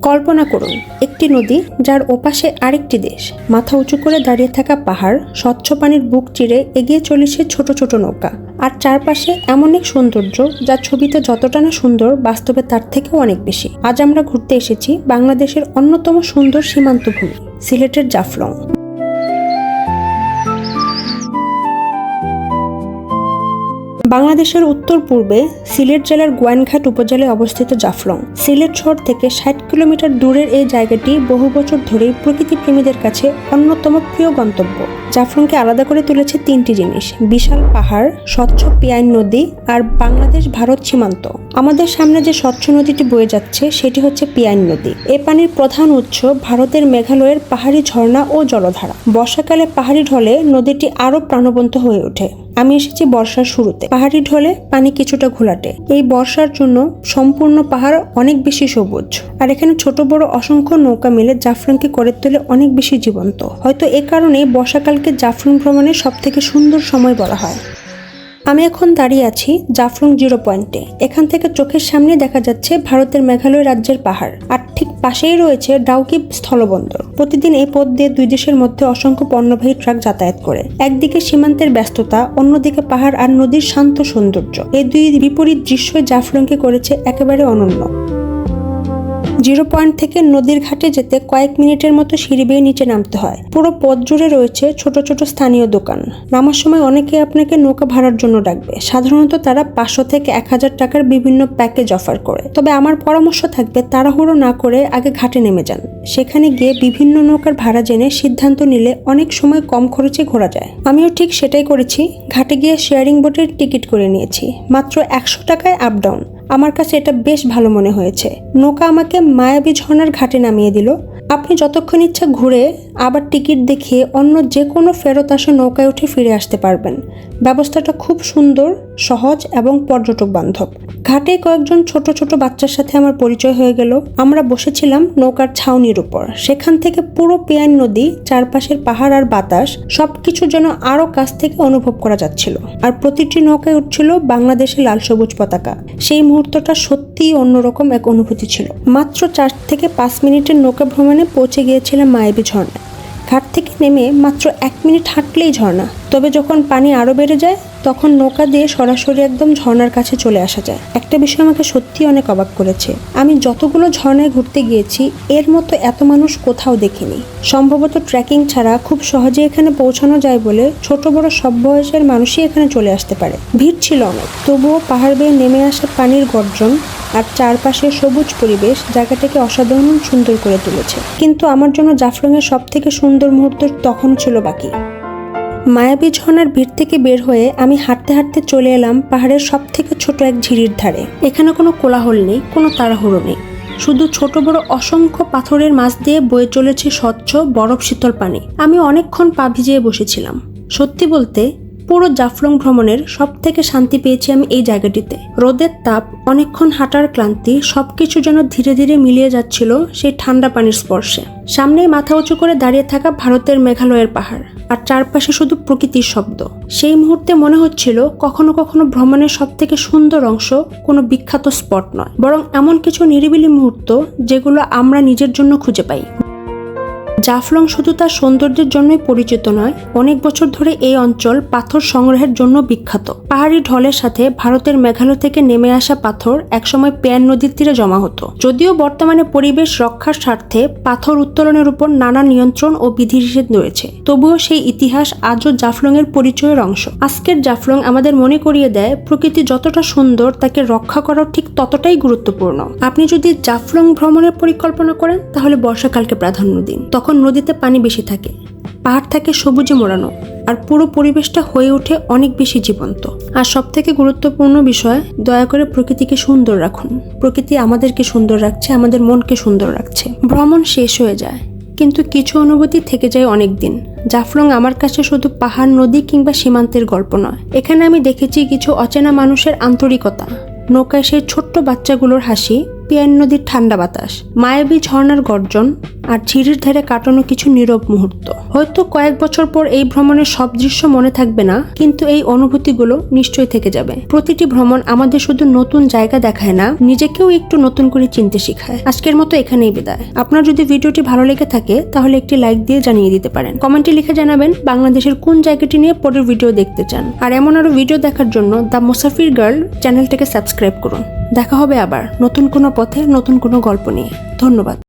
কল্পনা করুন একটি নদী যার ওপাশে আরেকটি দেশ, মাথা উঁচু করে দাঁড়িয়ে থাকা পাহাড়, স্বচ্ছ পানির বুক চিরে এগিয়ে চলেছে ছোট ছোট নৌকা, আর চারপাশে এমন এক সৌন্দর্য যা ছবিতে যতটা না সুন্দর, বাস্তবে তার থেকেও অনেক বেশি। আজ আমরা ঘুরতে এসেছি বাংলাদেশের অন্যতম সুন্দর সীমান্ত ভূমি সিলেটের জাফলং। বাংলাদেশের উত্তর পূর্বে সিলেট জেলার গোয়াইনঘাট উপজেলায় অবস্থিত জাফলং। সিলেট শহর থেকে ৬০ কিলোমিটার দূরের এই জায়গাটি বহু বছর ধরেই প্রকৃতিপ্রেমীদের কাছে অন্যতম প্রিয় গন্তব্য। জাফলংকে আলাদা করে তুলেছে তিনটি জিনিস: বিশাল পাহাড়, স্বচ্ছ পিয়াইন নদী আর বাংলাদেশ ভারত সীমান্ত। আমাদের সামনে যে স্বচ্ছ নদীটি বয়ে যাচ্ছে সেটি হচ্ছে পিয়াইন নদী। এ পানির প্রধান উৎস ভারতের মেঘালয়ের পাহাড়ি ঝর্ণা ও জলধারা। বর্ষাকালে পাহাড়ি ঢলে নদীটি আরো প্রাণবন্ত হয়ে ওঠে। আমি এসেছি বর্ষার শুরুতে। পাহাড়ি ঢলে পানি কিছুটা ঘোলাটে। এই বর্ষার জন্য সম্পূর্ণ পাহাড় অনেক বেশি সবুজ, আর এখানে ছোট বড় অসংখ্য নৌকা মিলে জাফলংকে করে তোলে অনেক বেশি জীবন্ত। হয়তো এ কারণেই বর্ষাকালকে জাফলং ভ্রমণের সবথেকে সুন্দর সময় বলা হয়। আমি এখন দাঁড়িয়ে আছি জাফলং 0 পয়েন্টে। এখান থেকে চোখের সামনে দেখা যাচ্ছে ভারতের মেঘালয় রাজ্যের পাহাড়, আর ঠিক পাশেই রয়েছে ডাউকি স্থলবন্দর। প্রতিদিন এই পথ দিয়ে দুই দেশের মধ্যে অসংখ্য পণ্যবাহী ট্রাক যাতায়াত করে। একদিকে সীমান্তের ব্যস্ততা, অন্যদিকে পাহাড় আর নদীর শান্ত সৌন্দর্য। এই দুই বিপরীত দৃশ্য জাফলংকে করেছে একেবারে অনন্য। 0 পয়েন্ট থেকে নদীর ঘাটে যেতে কয়েক মিনিটের মতো সিঁড়ি বেয়ে নিচে নামতে হয়। পুরো পথ জুড়ে রয়েছে ছোট ছোট স্থানীয় দোকান। নামার সময় অনেকে আপনাকে নৌকা ভাড়ার জন্য ডাকবে। সাধারণত তারা 500 থেকে 1000 টাকার বিভিন্ন প্যাকেজ অফার করে। তবে আমার পরামর্শ থাকবে তাড়াহুড়ো না করে আগে ঘাটে নেমে যান। সেখানে গিয়ে বিভিন্ন নৌকার ভাড়া জেনে সিদ্ধান্ত নিলে অনেক সময় কম খরচে ঘোরা যায়। আমিও ঠিক সেটাই করেছি। ঘাটে গিয়ে শেয়ারিং বোটের টিকিট করে নিয়েছি, মাত্র 100 টাকায় আপ ডাউন। আমার কাছে এটা বেশ ভালো মনে হয়েছে। নৌকা আমাকে মায়াবী ঝর্ণার ঘাটে নামিয়ে দিল। আপনি যতক্ষণ ইচ্ছা ঘুরে আবার টিকিট দেখিয়ে অন্য যে কোনো ফেরত আসা নৌকায় উঠে ফিরে আসতে পারবেন। ব্যবস্থাটা খুব সুন্দর, সহজ এবং পর্যটক বান্ধব। ঘাটে কয়েকজন ছোট ছোট বাচ্চার সাথে আমার পরিচয় হয়ে গেল। আমরা বসেছিলাম নৌকার ছাউনির উপর। সেখান থেকে পুরো পিয়াইন নদী, চারপাশের পাহাড় আর বাতাস সবকিছু যেন আরো কাছ থেকে অনুভব করা যাচ্ছিল। আর প্রতিটি নৌকায় উঠছিল বাংলাদেশের লাল সবুজ পতাকা। সেই মুহূর্তটা সত্যিই অন্যরকম এক অনুভূতি ছিল। মাত্র 4 থেকে 5 মিনিটের নৌকা ভ্রমণে পৌঁছে গিয়েছিলাম মায়াবী ঝর্ণা। ঘাট থেকে নেমে মাত্র 1 মিনিট হাঁটলেই ঝর্ণা। তবে যখন পানি আরো বেড়ে যায় তখন নৌকা দিয়ে সরাসরি একদম ঝর্ণার কাছে চলে আসা যায়। একটা বিষয় আমাকে সত্যি অনেক অবাক করেছে। আমি যতগুলো ঝর্ণায় ঘুরতে গিয়েছি এর মতো এত মানুষ কোথাও দেখিনি। সম্ভবত ট্রেকিং ছাড়া খুব সহজে এখানে পৌঁছানো যায় বলে ছোট বড় সব বয়সের মানুষই এখানে চলে আসতে পারে। ভিড় ছিল অনেক, তবুও পাহাড় বেয়ে নেমে আসা পানির গর্জন আর চারপাশের সবুজ পরিবেশ জায়গাটাকে অসাধারণ সুন্দর করে তুলেছে। কিন্তু আমার জন্য জাফলংয়ের সব থেকে সুন্দর মুহূর্ত তখন ছিল বাকি। মায়াবী ঝর্ণার ভিড় থেকে বের হয়ে আমি হাঁটতে হাঁটতে চলে এলাম পাহাড়ের সব থেকে ছোট এক ঝিরির ধারে। এখানে কোনো কোলাহল নেই, কোনো তাড়াহুড়ো নেই। শুধু ছোট বড় অসংখ্য পাথরের মাছ দিয়ে বয়ে চলেছে স্বচ্ছ বরফ শীতল পানি। আমি অনেকক্ষণ পা ভিজিয়ে বসেছিলাম। সত্যি বলতে পুরো জাফলং ভ্রমণের সব থেকে শান্তি পেয়েছি আমি এই জায়গাটিতে। রোদের তাপ, অনেকক্ষণ হাঁটার ক্লান্তি সবকিছু যেন ধীরে ধীরে মিলিয়ে যাচ্ছিল সেই ঠান্ডা পানির স্পর্শে। সামনেই মাথা উঁচু করে দাঁড়িয়ে থাকা ভারতের মেঘালয়ের পাহাড়, আর চারপাশে শুধু প্রকৃতির শব্দ। সেই মুহূর্তে মনে হচ্ছিল কখনো কখনো ভ্রমণের সব থেকে সুন্দর অংশ কোনো বিখ্যাত স্পট নয়, বরং এমন কিছু নিরিবিলি মুহূর্ত যেগুলো আমরা নিজের জন্য খুঁজে পাই। জাফলং শুধু তার সৌন্দর্যের জন্যই পরিচিত নয়, অনেক বছর ধরে এই অঞ্চল পাথর সংগ্রহের জন্য বিখ্যাত। পাহাড়ি ঢলের সাথে ভারতের মেঘালয় থেকে নেমে আসা পাথর একসময় পিয়াইন নদীর তীরে জমা হতো। যদিও বর্তমানে পরিবেশ রক্ষার স্বার্থে পাথর উত্তোলনের উপর নানা নিয়ন্ত্রণ ও বিধিনিষেধ রয়েছে, তবুও সেই ইতিহাস আজও জাফলং এর পরিচয়ের অংশ। আজকের জাফলং আমাদের মনে করিয়ে দেয় প্রকৃতি যতটা সুন্দর তাকে রক্ষা করা ঠিক ততটাই গুরুত্বপূর্ণ। আপনি যদি জাফলং ভ্রমণের পরিকল্পনা করেন তাহলে বর্ষাকালকে প্রাধান্য দিন। তখন নদীতে পানি বেশি থাকে, পাহাড় থাকে সবুজে মোড়ানো, আর পুরো পরিবেশটা হয়ে ওঠে অনেক বেশি জীবন্ত। আর সব থেকে গুরুত্বপূর্ণ বিষয়, দয়া করে প্রকৃতিকে সুন্দর রাখুন। প্রকৃতি আমাদেরকে সুন্দর রাখছে, আমাদের মনকে সুন্দর রাখছে। ভ্রমণ শেষ হয়ে যায়, কিন্তু কিছু অনুভূতি থেকে যায় অনেক দিন। জাফলং আমার কাছে শুধু পাহাড়, নদী কিংবা সীমান্তের গল্প নয়। এখানে আমি দেখেছি কিছু অচেনা মানুষের আন্তরিকতা, নৌকায় সেই ছোট্ট বাচ্চাগুলোর হাসি, পিয়াইন নদীর ঠান্ডা বাতাস, মায়াবী ঝর্ণার গর্জন আর ঝিরির ধারে কাটানো কিছু নীরব মুহূর্ত। হয়তো কয়েক বছর পর এই ভ্রমণের সব দৃশ্য মনে থাকবে না, কিন্তু এই অনুভূতিগুলো নিশ্চয়ই থেকে যাবে। প্রতিটি ভ্রমণ আমাদের শুধু নতুন জায়গা দেখায় না, নিজেকেও একটু নতুন করে চিনতে শেখায়। আজকের মতো এখানেই বিদায়। আপনার যদি ভিডিওটি ভালো লেগে থাকে তাহলে একটি লাইক দিয়ে জানিয়ে দিতে পারেন। কমেন্টে লিখে জানাবেন বাংলাদেশের কোন জায়গাটি নিয়ে পরের ভিডিও দেখতে চান। আর এমন আরো ভিডিও দেখার জন্য দ্য মুসাফির গার্ল চ্যানেলটাকে সাবস্ক্রাইব করুন। দেখা হবে আবার নতুন কোনো পথে নতুন কোনো গল্প নিয়ে। ধন্যবাদ।